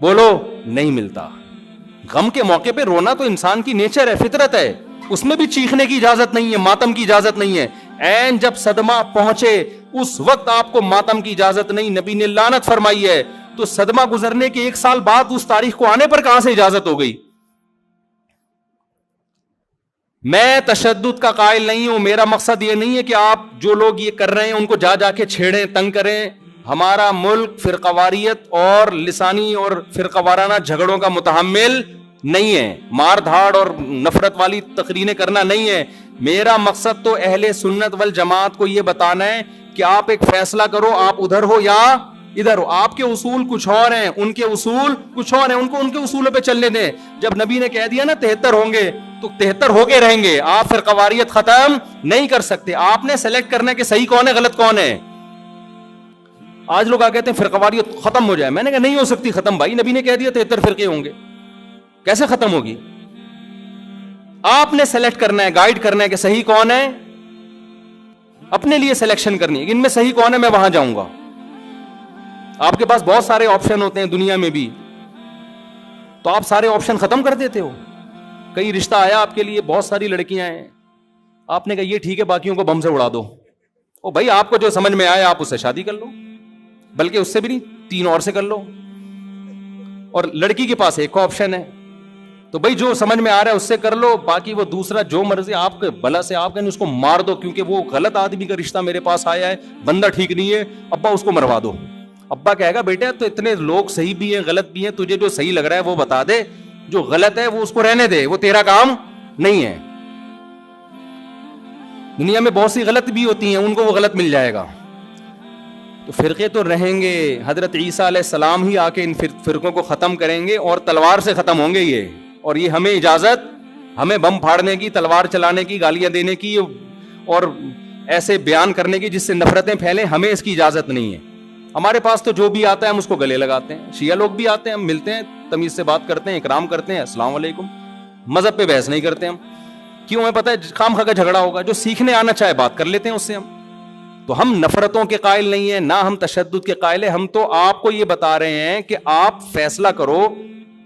بولو نہیں ملتا. غم کے موقع پہ رونا تو انسان کی نیچر ہے, فطرت ہے, اس میں بھی چیخنے کی اجازت نہیں ہے, ماتم کی اجازت نہیں ہے. این جب صدمہ پہنچے اس وقت آپ کو ماتم کی اجازت نہیں, نبی نے لعنت فرمائی ہے. تو صدمہ گزرنے کے 1 سال بعد اس تاریخ کو آنے پر کہاں سے اجازت ہو گئی؟ میں تشدد کا قائل نہیں ہوں, میرا مقصد یہ نہیں ہے کہ آپ جو لوگ یہ کر رہے ہیں ان کو جا جا کے چھیڑیں, تنگ کریں. ہمارا ملک فرقواریت اور لسانی اور فرقہ وارانہ جھگڑوں کا متحمل نہیں ہے, مار دھاڑ اور نفرت والی تقریریں کرنا نہیں ہے. میرا مقصد تو اہل سنت والجماعت کو یہ بتانا ہے کہ آپ ایک فیصلہ کرو, آپ ادھر ہو یا ادھر ہو. آپ کے اصول کچھ اور ہیں, ان کے اصول کچھ اور ہیں, ان کو ان کے اصولوں پہ چلنے دیں. جب نبی نے کہہ دیا نا 73 ہوں گے تو 73 ہو کے رہیں گے. آپ فرقہ واریت ختم نہیں کر سکتے. آپ نے سلیکٹ کرنا کہ صحیح کون ہے غلط کون ہے. آج لوگ آ کہتے ہیں فرقہ واریت ختم ہو جائے. میں نے کہا نہیں ہو سکتی ختم بھائی, نبی نے کہہ دیا 73 فرقے ہوں گے, کیسے ختم ہوگی؟ آپ نے سلیکٹ کرنا ہے, گائیڈ کرنا ہے کہ صحیح کون ہے, اپنے لیے سلیکشن کرنی ہے ان میں صحیح کون ہے, میں وہاں جاؤں گا. آپ کے پاس بہت سارے آپشن ہوتے ہیں دنیا میں بھی, تو آپ سارے آپشن ختم کر دیتے ہو. کئی رشتہ آیا آپ کے لیے, بہت ساری لڑکیاں ہیں, آپ نے کہا یہ ٹھیک ہے باقیوں کو بم سے اڑا دو. او بھائی آپ کو جو سمجھ میں آیا آپ اس سے شادی کر لو, بلکہ اس سے بھی نہیں 3 اور سے کر لو. اور لڑکی کے پاس ایک آپشن ہے, تو بھائی جو سمجھ میں آ رہا ہے اس سے کر لو, باقی وہ دوسرا جو مرضی آپ کے بلا سے آپ کہیں اس کو مار دو, کیونکہ وہ غلط آدمی کا رشتہ میرے پاس آیا ہے, بندہ ٹھیک نہیں ہے, ابا اس کو مروا دو. ابا کہے گا بیٹا تو اتنے لوگ صحیح بھی ہیں غلط بھی ہیں, تجھے جو صحیح لگ رہا ہے وہ بتا دے, جو غلط ہے وہ اس کو رہنے دے, وہ تیرا کام نہیں ہے. دنیا میں بہت سی غلط بھی ہوتی ہیں, ان کو وہ غلط مل جائے گا. تو فرقے تو رہیں گے, حضرت عیسیٰ علیہ السلام ہی آ کے ان فرقوں کو ختم کریں گے, اور تلوار سے ختم ہوں گے یہ. اور یہ ہمیں اجازت, ہمیں بم پھاڑنے کی, تلوار چلانے کی, گالیاں دینے کی اور ایسے بیان کرنے کی جس سے نفرتیں پھیلیں, ہمیں اس کی اجازت نہیں ہے. ہمارے پاس تو جو بھی آتا ہے ہم اس کو گلے لگاتے ہیں. شیعہ لوگ بھی آتے ہیں, ہم ملتے ہیں, تمیز سے بات کرتے ہیں, اکرام کرتے ہیں, السلام علیکم. مذہب پہ بحث نہیں کرتے ہم, کیوں؟ ہمیں پتہ ہے خام خواہ کا جھگڑا ہوگا. جو سیکھنے آنا چاہے بات کر لیتے ہیں اس سے ہم. تو ہم نفرتوں کے قائل نہیں ہیں, نہ ہم تشدد کے قائل ہیں. ہم تو آپ کو یہ بتا رہے ہیں کہ آپ فیصلہ کرو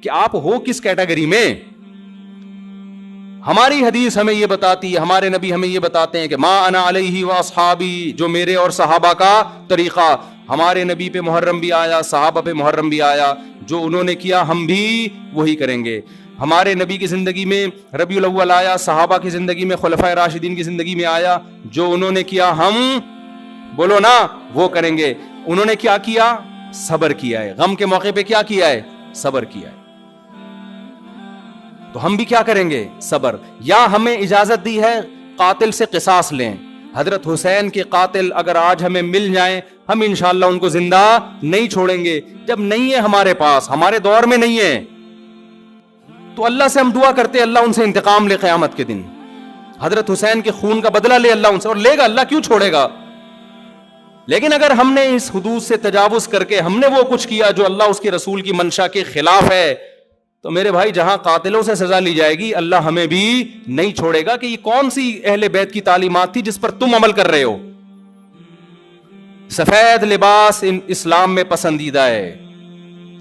کہ آپ ہو کس کیٹیگری میں. ہماری حدیث ہمیں یہ بتاتی ہے, ہمارے نبی ہمیں یہ بتاتے ہیں کہ ما انا علیہ واصحابی, جو میرے اور صحابہ کا طریقہ. ہمارے نبی پہ محرم بھی آیا, صحابہ پہ محرم بھی آیا, جو انہوں نے کیا ہم بھی وہی کریں گے. ہمارے نبی کی زندگی میں ربیع الاول آیا, صحابہ کی زندگی میں خلفائے راشدین کی زندگی میں آیا, جو انہوں نے کیا ہم بولو نا وہ کریں گے. انہوں نے کیا کیا؟ صبر کیا ہے. غم کے موقع پہ کیا کیا ہے؟ صبر کیا ہے. تو ہم بھی کیا کریں گے؟ صبر. یا ہمیں اجازت دی ہے قاتل سے قصاص لیں. حضرت حسین کے قاتل اگر آج ہمیں مل جائیں, ہم انشاءاللہ ان کو زندہ نہیں چھوڑیں گے. جب نہیں ہے ہمارے پاس, ہمارے دور میں نہیں ہے, تو اللہ سے ہم دعا کرتے اللہ ان سے انتقام لے قیامت کے دن. حضرت حسین کے خون کا بدلہ لے اللہ ان سے, اور لے گا, اللہ کیوں چھوڑے گا. لیکن اگر ہم نے اس حدود سے تجاوز کر کے ہم نے وہ کچھ کیا جو اللہ اس کے رسول کی منشا کے خلاف ہے, تو میرے بھائی جہاں قاتلوں سے سزا لی جائے گی, اللہ ہمیں بھی نہیں چھوڑے گا کہ یہ کون سی اہل بیت کی تعلیمات تھی جس پر تم عمل کر رہے ہو. سفید لباس اسلام میں پسندیدہ ہے,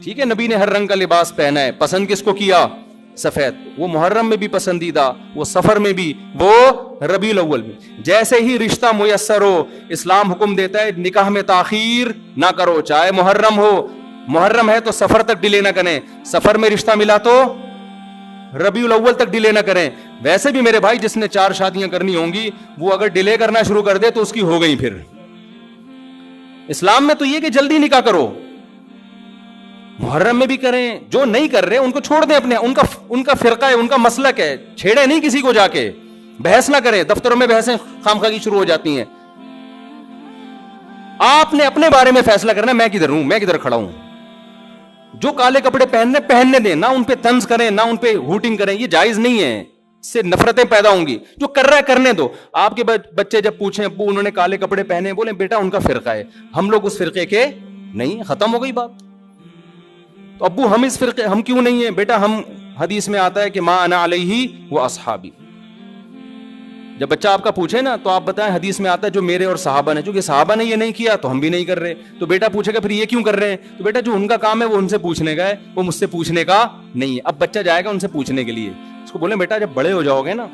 ٹھیک ہے, نبی نے ہر رنگ کا لباس پہنا ہے, پسند کس کو کیا؟ سفید. وہ محرم میں بھی پسندیدہ, وہ سفر میں بھی, وہ ربیع الاول میں. جیسے ہی رشتہ میسر ہو, اسلام حکم دیتا ہے نکاح میں تاخیر نہ کرو, چاہے محرم ہو. محرم ہے تو سفر تک ڈیلے نہ کریں, سفر میں رشتہ ملا تو ربیع الاول تک ڈیلے نہ کریں. ویسے بھی میرے بھائی جس نے 4 شادیاں کرنی ہوں گی وہ اگر ڈیلے کرنا شروع کر دے تو اس کی ہو گئی. پھر اسلام میں تو یہ کہ جلدی نکاح کرو. محرم میں بھی کریں, جو نہیں کر رہے ان کو چھوڑ دیں, اپنے ان کا فرقہ ہے, ان کا مسلک ہے, چھیڑے نہیں کسی کو, جا کے بحث نہ کریں. دفتروں میں بحثیں خامخواہ کی شروع ہو جاتی ہیں. آپ نے اپنے بارے میں فیصلہ کرنا میں کدھر ہوں, میں کدھر کھڑا ہوں. جو کالے کپڑے پہننے دیں, نہ ان پہ طنز کریں, نہ ان پہ ہوٹنگ کریں, یہ جائز نہیں ہے, اس سے نفرتیں پیدا ہوں گی. جو کر رہا ہے کرنے دو. آپ کے بچے جب پوچھیں ابو انہوں نے کالے کپڑے پہنے, بولیں بیٹا ان کا فرقہ ہے, ہم لوگ اس فرقے کے نہیں, ختم ہو گئی بات. تو ابو ہم اس فرقے ہم کیوں نہیں ہیں؟ بیٹا ہم حدیث میں آتا ہے کہ ما انا علیہ و اصحابی. جب بچہ آپ کا پوچھے نا تو آپ بتائیں حدیث میں آتا ہے جو میرے اور صحابہ نے, چونکہ صحابہ نے یہ نہیں کیا تو ہم بھی نہیں کر رہے. تو بیٹا پوچھے گا پھر یہ کیوں کر رہے ہیں, تو بیٹا جو ان کا کام ہے وہ ان سے پوچھنے کا ہے, وہ مجھ سے پوچھنے کا نہیں ہے. اب بچہ جائے گا ان سے پوچھنے کے لیے, اس کو بولیں بیٹا جب بڑے ہو جاؤ گے نا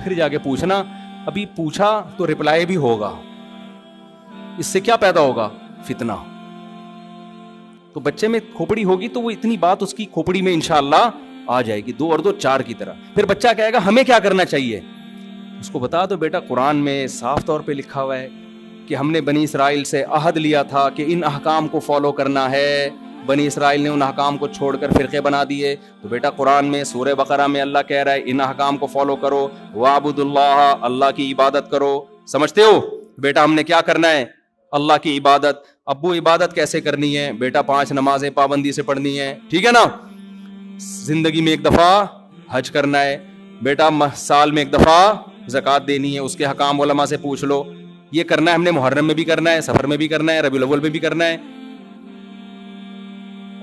پھر جا کے پوچھنا, ابھی پوچھا تو رپلائی بھی ہوگا, اس سے کیا پیدا ہوگا, فتنہ. تو بچے میں کھوپڑی ہوگی تو وہ اتنی بات اس کی کھوپڑی میں انشاءاللہ آ جائے گی, 2 اور 2 4 کی طرح. پھر بچہ کہے گا ہمیں کیا کرنا چاہیے, اس کو بتا دو بیٹا قرآن میں صاف طور پہ لکھا ہوا ہے کہ ہم نے بنی اسرائیل سے عہد لیا تھا کہ ان احکام کو فالو کرنا ہے. بنی اسرائیل نے ان احکام کو چھوڑ کر فرقے بنا دیے. تو بیٹا قرآن میں سورہ بقرہ میں اللہ کہہ رہا ہے ان احکام کو فالو کرو, وَاعْبُدُوا اللَّهَ, اللہ کی عبادت کرو. سمجھتے ہو بیٹا ہم نے کیا کرنا ہے, اللہ کی عبادت. ابو عبادت کیسے کرنی ہے, بیٹا 5 نمازیں پابندی سے پڑھنی ہے, ٹھیک ہے نا. زندگی میں 1 دفعہ حج کرنا ہے, بیٹا سال میں 1 دفعہ زکوٰۃ دینی ہے, اس کے حکام علماء سے پوچھ لو. یہ کرنا ہے ہم نے محرم میں بھی کرنا ہے, سفر میں بھی کرنا ہے, ربیع الاول میں بھی کرنا ہے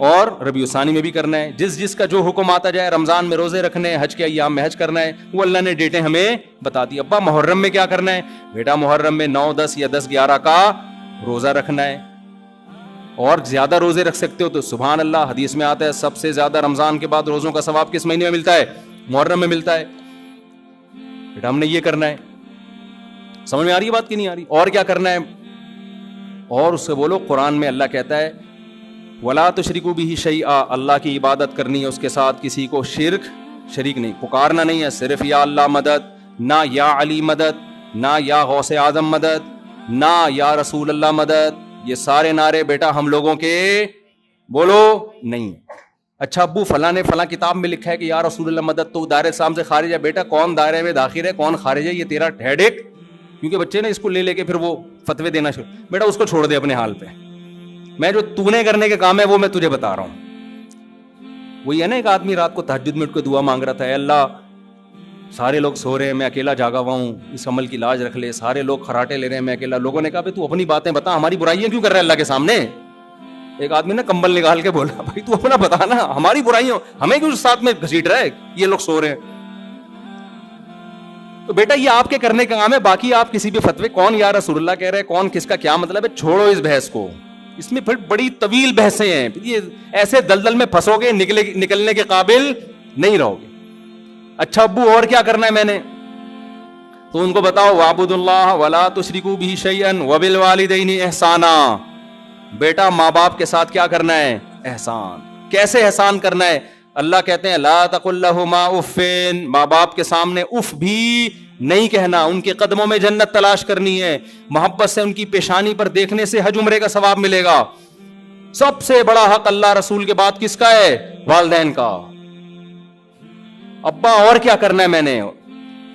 اور ربیع الثانی میں بھی کرنا ہے. جس کا جو حکم آتا جائے, رمضان میں روزے رکھنے ہیں, حج کے ایام میں حج کرنا ہے, وہ اللہ نے ڈیٹیں ہمیں بتا دی. ابا محرم میں کیا کرنا ہے, بیٹا محرم میں 9 10 یا 10 11 کا روزہ رکھنا ہے, اور زیادہ روزے رکھ سکتے ہو تو سبحان اللہ. حدیث میں آتا ہے سب سے زیادہ رمضان کے بعد روزوں کا ثواب کس مہینے میں ملتا ہے, محرم میں ملتا ہے. بیٹا ہم نے یہ کرنا ہے. سمجھ میں آ رہی ہے بات کی نہیں آ رہی, اور کیا کرنا ہے, اور اس سے بولو قرآن میں اللہ کہتا ہے وَلَا تُشْرِكُوا بِهِ شَيْئًا, اللہ کی عبادت کرنی ہے, اس کے ساتھ کسی کو شریک نہیں, پکارنا نہیں ہے صرف یا اللہ مدد, نہ یا علی مدد, نہ یا غوث اعظم مدد, نہ یا رسول اللہ مدد. یہ سارے نعرے بیٹا ہم لوگوں کے بولو نہیں. اچھا ابو فلاں نے فلاں کتاب میں لکھا ہے کہ یا رسول اللہ مدد تو دائرے اسلام سے خارج ہے. بیٹا کون دائرے میں داخل ہے کون خارج ہے یہ تیرا ہیڈ ایک, کیونکہ بچے نے اس کو لے کے پھر وہ فتوے دینا شروع. بیٹا اس کو چھوڑ دے اپنے حال پہ, میں جو تو نے کرنے کے کام ہے وہ میں تجھے بتا رہا ہوں. وہی ہے نا ایک آدمی رات کو تہجد میں اٹھ کے دعا مانگ رہا تھا, اے اللہ سارے لوگ سو رہے ہیں میں اکیلا جاگا ہوا ہوں, اس عمل کی لاج رکھ لے, سارے لوگ خراٹے لے رہے ہیں میں اکیلا. لوگوں نے کہا تو اپنی باتیں بتا, ہماری برائیاں کیوں کر رہا ہے اللہ کے سامنے. ایک آدمی نے کمبل نکال کے بولا بھائی تو اپنا بتا نا, ہماری برائیاں ہمیں کیوں ساتھ میں گھسیٹ رہا ہے, یہ لوگ سو رہے ہیں. تو بیٹا یہ آپ کے کرنے کا کام ہے, باقی آپ کسی بھی فتوے کون یا رسول اللہ کہہ رہے کون کس کا کیا مطلب ہے, چھوڑو اس بحث کو. اس میں پھر بڑی طویل بحثیں ہیں, یہ ایسے دلدل میں پھنسو گے نکلنے کے قابل نہیں رہو گے. اچھا ابو اور کیا کرنا ہے میں نے, تو ان کو بتاؤ وَاعْبُدُوا اللَّهَ وَلَا تُشْرِكُوا بِهِ شَيْئًا وَبِالْوَالِدَيْنِ احسانا. بیٹا ماں باپ کے ساتھ کیا کرنا ہے, احسان. کیسے احسان کرنا ہے, اللہ کہتے ہیں لا تقل لهما اف, ماں باپ کے سامنے اف بھی نہیں کہنا, ان کے قدموں میں جنت تلاش کرنی ہے, محبت سے ان کی پیشانی پر دیکھنے سے حج عمرے کا ثواب ملے گا. سب سے بڑا حق اللہ رسول کے بعد کس کا ہے, والدین کا. ابا اور کیا کرنا ہے میں نے,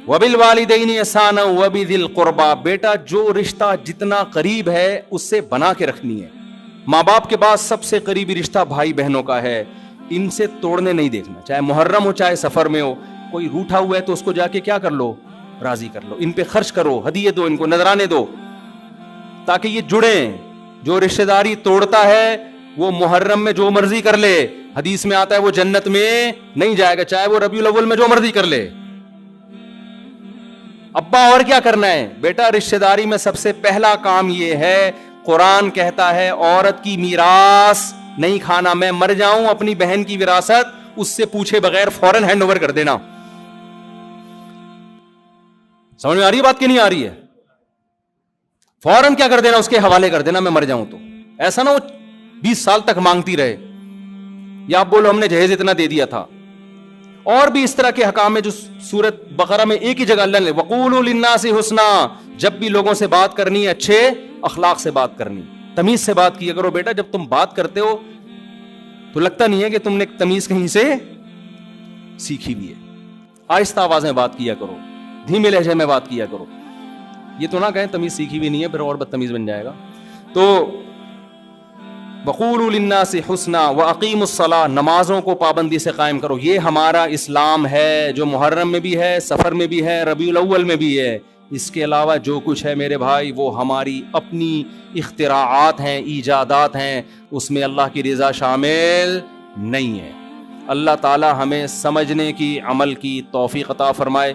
وَبِالْوَالِدَيْنِ إِحْسَانًا وَبِذِي الْقُرْبَى, بیٹا جو رشتہ جتنا قریب ہے اس سے بنا کے رکھنی ہے. ماں باپ کے بعد سب سے قریبی رشتہ بھائی بہنوں کا ہے, ان سے توڑنے نہیں دیکھنا, چاہے محرم ہو چاہے سفر میں ہو. کوئی روٹھا ہوا ہے تو اس کو جا کے کیا کر لو, راضی کر لو, ان پہ خرچ کرو, ہدیے دو, ان کو نذرانے دو, تاکہ یہ جڑیں. جو رشتہ داری توڑتا ہے وہ محرم میں جو مرضی کر لے, حدیث میں آتا ہے وہ جنت میں نہیں جائے گا, چاہے وہ ربیع الاول میں جو مرضی کر لے. ابا اور کیا کرنا ہے, بیٹا رشتہ داری میں سب سے پہلا کام یہ ہے, قرآن کہتا ہے عورت کی میراث نہیں کھانا. میں مر جاؤں اپنی بہن کی وراثت اس سے پوچھے بغیر فوراً ہینڈ اوور کر دینا. سمجھ میں آ رہی ہے بات کی نہیں آ رہی ہے, فوراً کیا کر دینا, اس کے حوالے کر دینا میں مر جاؤں تو. ایسا نہ وہ 20 سال تک مانگتی رہے, یا آپ بولو ہم نے جہیز اتنا دے دیا تھا. اور بھی اس طرح کے حکام ہے جو سورۃ بقرہ میں ایک ہی جگہ اللہ نے وَقُولُوا لِلنَّاسِ حُسْنًا, جب بھی لوگوں سے بات کرنی ہے اچھے اخلاق سے بات کرنی, تمیز سے بات کیا کرو. بیٹا جب تم بات کرتے ہو تو لگتا نہیں ہے کہ تم نے تمیز کہیں سے سیکھی بھی ہے. آہستہ آواز میں بات کیا کرو, دھیمے لہجے میں بات کیا کرو. یہ تو نہ کہیں تمیز سیکھی بھی نہیں ہے, پھر اور بدتمیز بن جائے گا. تو وَقُولُوا لِلنَّاسِ حُسْنًا وَأَقِیمُوا الصَّلَاةَ, نمازوں کو پابندی سے قائم کرو. یہ ہمارا اسلام ہے جو محرم میں بھی ہے, سفر میں بھی ہے, ربیع الاول میں بھی ہے. اس کے علاوہ جو کچھ ہے میرے بھائی وہ ہماری اپنی اختراعات ہیں, ایجادات ہیں, اس میں اللہ کی رضا شامل نہیں ہے. اللہ تعالی ہمیں سمجھنے کی, عمل کی توفیق عطا فرمائے.